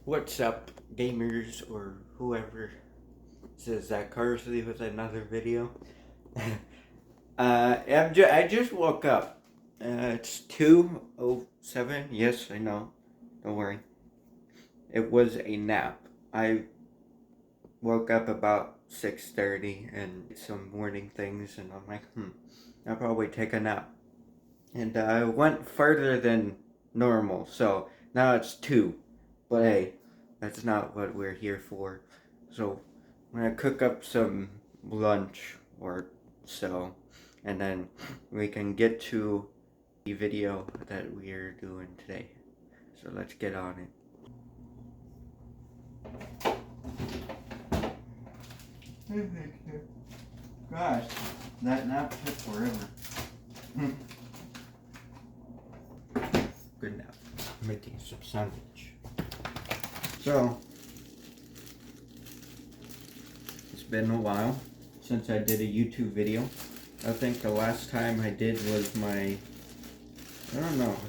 What's up, gamers, or whoever? This is Zach Carsley with another video. I just woke up. It's 2:07. Yes, I know. Don't worry. It was a nap. I woke up about 6:30 and did some morning things, and I'm like, I'll probably take a nap. And I went further than normal, so now it's 2. But hey, that's not what we're here for. So I'm gonna cook up some lunch or so, and then we can get to the video that we're doing today. So let's get on it. Gosh, that nap took forever. Good nap. Making some sandwich. So, it's been a while since I did a YouTube video. I think the last time I did was I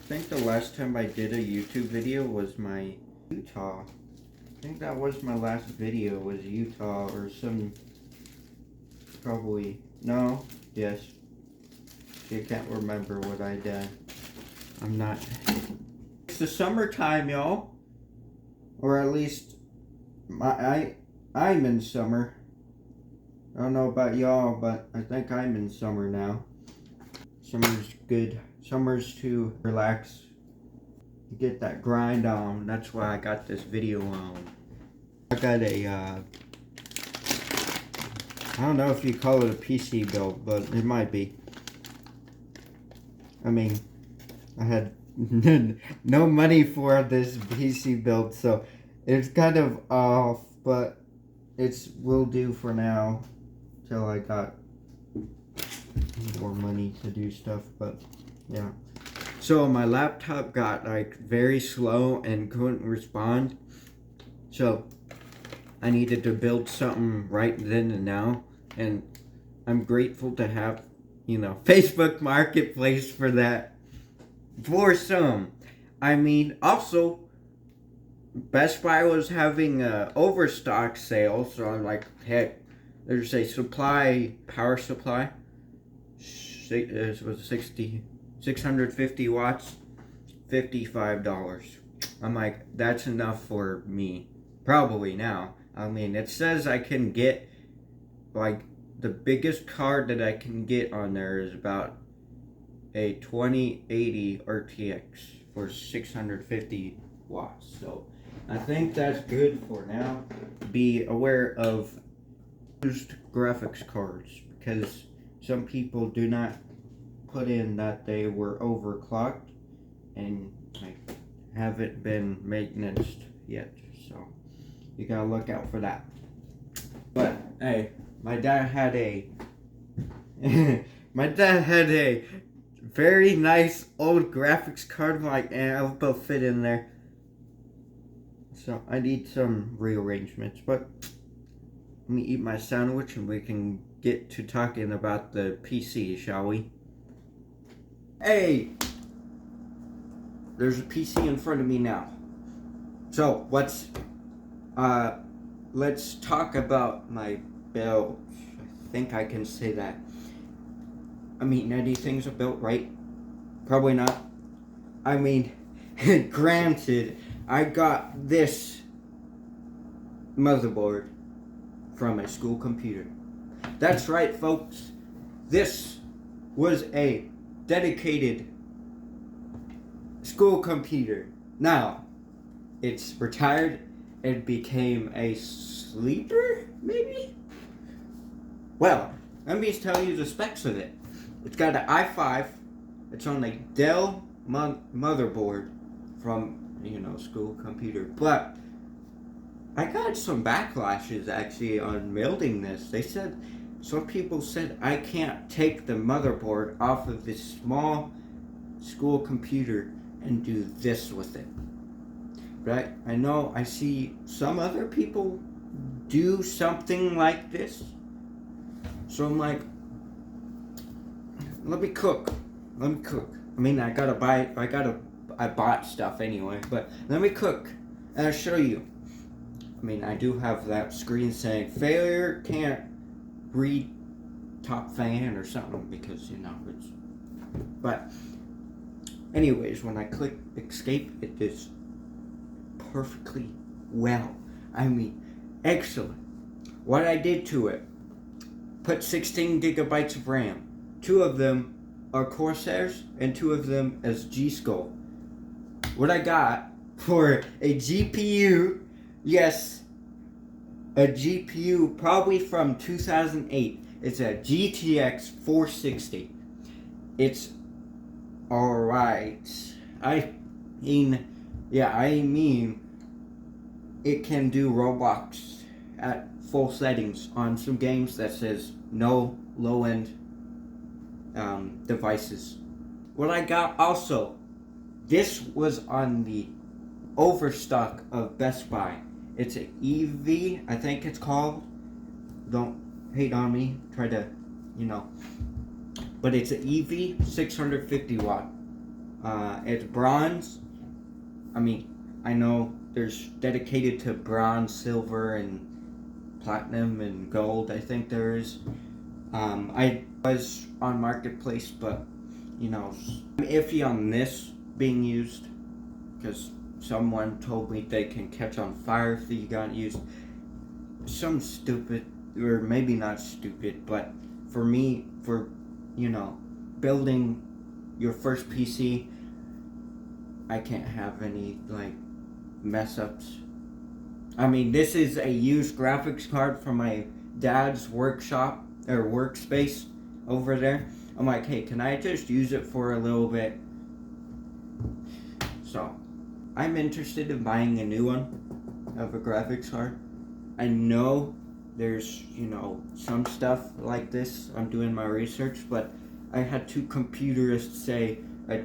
think the last time I did a YouTube video was my Utah. I think that was my last video, was Utah or some, no, yes. I can't remember what I did. It's the summertime, y'all. Or at least, I'm in summer. I don't know about y'all, but I think I'm in summer now. Summer's good. Summer's to relax. Get that grind on. That's why I got this video on. I got I don't know if you call it a PC build, but it might be. I mean, I had no money for this PC build, so it's kind of off, but will do for now till I got more money to do stuff. But yeah, so my laptop got like very slow and couldn't respond, so I needed to build something right then and now, and I'm grateful to have, Facebook Marketplace for that. For some. I mean, also, Best Buy was having a overstock sale, so I'm like, heck, there's a power supply. It was 650 watts, $55. I'm like, that's enough for me. Probably now. I mean, it says I can get, like, the biggest card that I can get on there is about a 2080 RTX for 650 watts. So I think that's good for now. Be aware of used graphics cards, because some people do not put in that they were overclocked and haven't been maintained yet. So you gotta look out for that. But hey, my dad had a very nice old graphics card. Like, I'll fit in there. So I need some rearrangements, but let me eat my sandwich and we can get to talking about the PC, shall we? Hey! There's a PC in front of me now. So, let's talk about my build. I think I can say that. I mean, anything's a built right? Probably not. I mean, granted, I got this motherboard from a school computer. That's right, folks. This was a dedicated school computer. Now, it's retired and became a sleeper, maybe? Well, let me tell you the specs of it. It's got an i5. It's on a Dell motherboard from, school computer. But I got some backlashes actually on building this. Some people said I can't take the motherboard off of this small school computer and do this with it. Right? I know I see some other people do something like this. So I'm like, let me cook. I mean, I bought stuff anyway, but let me cook. I'll show you. I mean, I do have that screen saying failure, can't read top fan or something because, it's... But, anyways, when I click escape, it is perfectly well. I mean, excellent. What I did to it, put 16 gigabytes of RAM. 2 of them are Corsairs and 2 of them as G-Skull. What I got for a GPU, yes, a GPU probably from 2008. It's a GTX 460. It's alright. I mean, it can do Roblox at full settings on some games that says no low-end devices. What I got also, this was on the overstock of Best Buy. It's an EV, I think it's called. Don't hate on me. Try to, But it's an EV, 650 watt. It's bronze. I mean, I know there's dedicated to bronze, silver, and platinum, and gold. I think there is. I was on Marketplace, but, I'm iffy on this being used because someone told me they can catch on fire if you got used. Some stupid, or maybe not stupid, but for me, building your first PC, I can't have any, mess ups. I mean, this is a used graphics card from my dad's workshop, or workspace over there. I'm like, hey, can I just use it for a little bit? So, I'm interested in buying a new one of a graphics card. I know there's, some stuff like this. I'm doing my research, but I had 2 computerists say a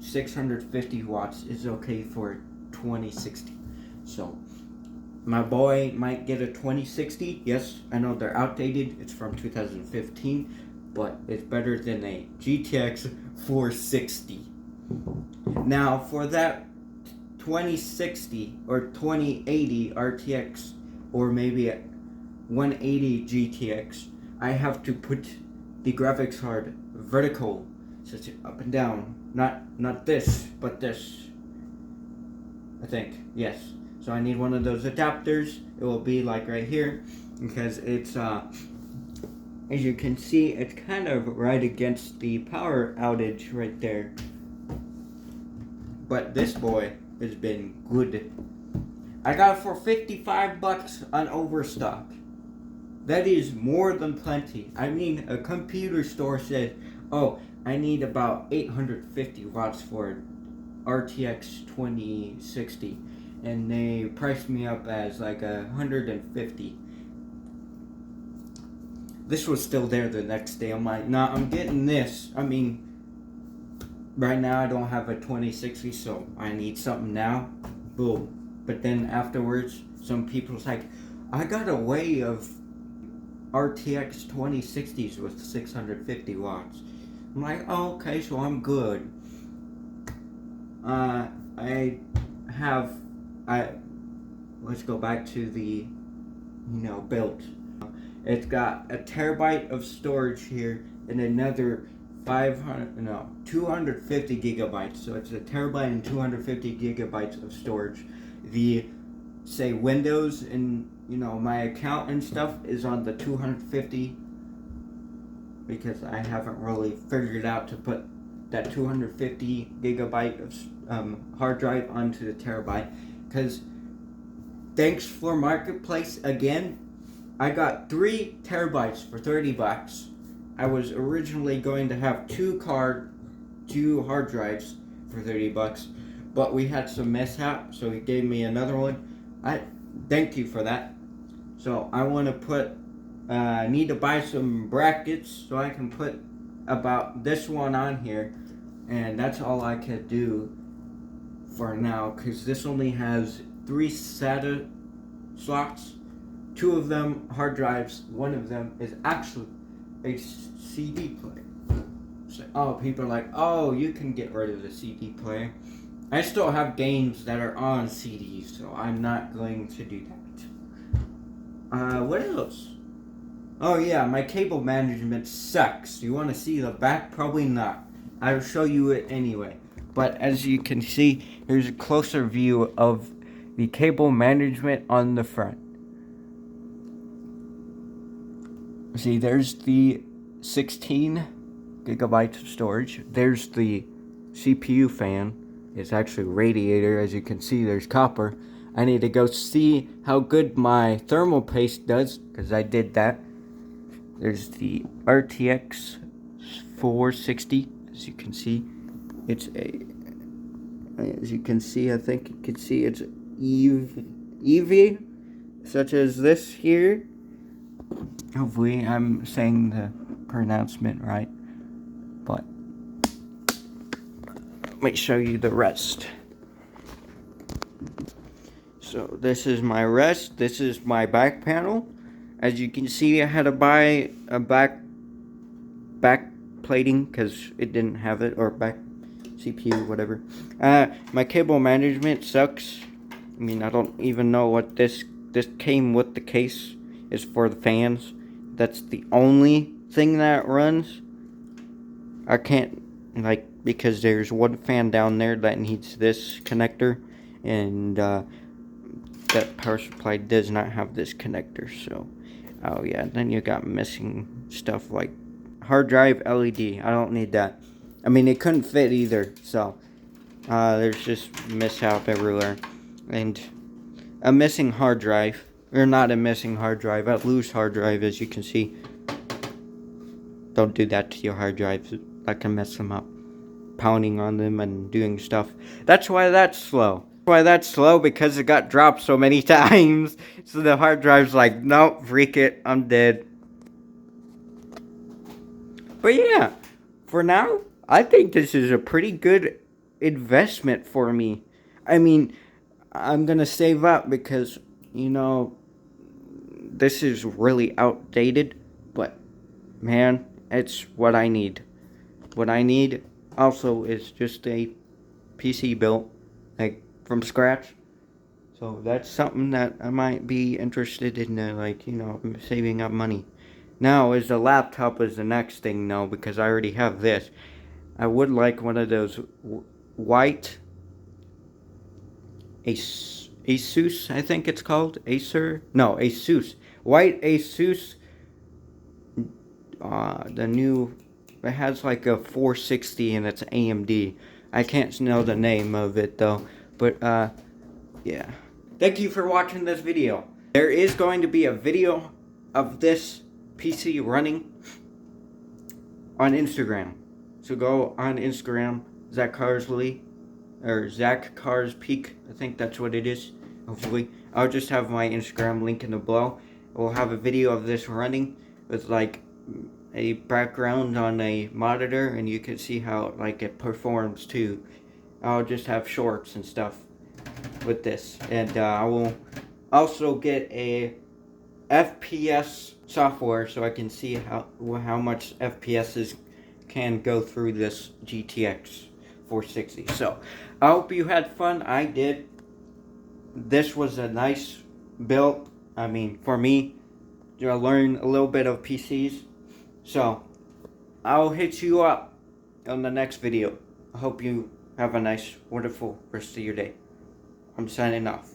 650 watts is okay for 2060. So, my boy might get a 2060. Yes, I know they're outdated. It's from 2015, but it's better than a GTX 460. Now, for that 2060 or 2080 RTX, or maybe a 180 GTX, I have to put the graphics card vertical, so it's up and down. Not this, but this. I think, yes. So I need one of those adapters. It will be like right here, because it's as you can see, it's kind of right against the power outage right there. But this boy has been good. I got it for $55 on Overstock. That is more than plenty. I mean, a computer store said, oh, I need about 850 watts for RTX 2060. And they priced me up as like 150. This was still there the next day. I'm like, nah, I'm getting this. I mean, right now I don't have a 2060, so I need something now. Boom. But then afterwards, some people's like, I got a way of RTX 2060s with 650 watts. I'm like, oh, okay, so I'm good. Let's go back to the, built. It's got a terabyte of storage here and another 250 gigabytes. So it's a terabyte and 250 gigabytes of storage. The, say, Windows and, my account and stuff is on the 250 because I haven't really figured out to put that 250 gigabyte of hard drive onto the terabyte. Because thanks for Marketplace again, I got 3 terabytes for $30. I was originally going to have 2 hard drives for $30, but we had some mishap, so he gave me another one. I thank you for that. So I want to need to buy some brackets so I can put about this one on here, and that's all I could do for now, because this only has 3 SATA slots, 2 of them hard drives, 1 of them is actually a CD player. So, people are like, oh, you can get rid of the CD player. I still have games that are on CDs, so I'm not going to do that. What else? Oh yeah, my cable management sucks. You want to see the back? Probably not. I'll show you it anyway. But as you can see, here's a closer view of the cable management on the front. See, there's the 16 gigabytes of storage. There's the CPU fan. It's actually a radiator. As you can see, there's copper. I need to go see how good my thermal paste does, because I did that. There's the RTX 460. As you can see, it's a. As you can see, I think you can see it's EV, such as this here. Hopefully, I'm saying the pronouncement right. But let me show you the rest. So this is my rest. This is my back panel. As you can see, I had to buy a back plating because it didn't have it, or back CPU, whatever. My cable management sucks. I mean, I don't even know what this came with the case. Is for the fans. That's the only thing that runs. I can't, like, because there's one fan down there that needs this connector, and that power supply does not have this connector. So, oh yeah, then you got missing stuff like hard drive LED. I don't need that. I mean, it couldn't fit either. So, there's just mishap everywhere, and a missing hard drive. Or not a missing hard drive, a loose hard drive, as you can see. Don't do that to your hard drives. That can mess them up. Pounding on them and doing stuff. That's why that's slow. Because it got dropped so many times. So the hard drive's like, nope, freak it, I'm dead. But yeah, for now, I think this is a pretty good investment for me. I mean, I'm gonna save up because, you know, this is really outdated, but man, it's what I need. What I need also is just a PC built, like, from scratch. So that's something that I might be interested in, like, you know, saving up money. Now, is the laptop is the next thing, though, because I already have this. I would like one of those white Asus, I think it's called. Asus. White Asus. The new, it has like a 460 and it's AMD. I can't know the name of it though. But, yeah. Thank you for watching this video. There is going to be a video of this PC running on Instagram. So go on Instagram, Zach Carsley, or Zach Cars Peak. I think that's what it is. Hopefully, I'll just have my Instagram link in the below. We'll have a video of this running with like a background on a monitor, and you can see how like it performs too. I'll just have shorts and stuff with this, and I will also get a FPS software so I can see how much FPSs can go through this GTX 460. So I hope you had fun. I did. This was a nice build. I mean, for me, to learn a little bit of PCs. So I'll hit you up on the next video. I hope you have a nice, wonderful rest of your day. I'm signing off.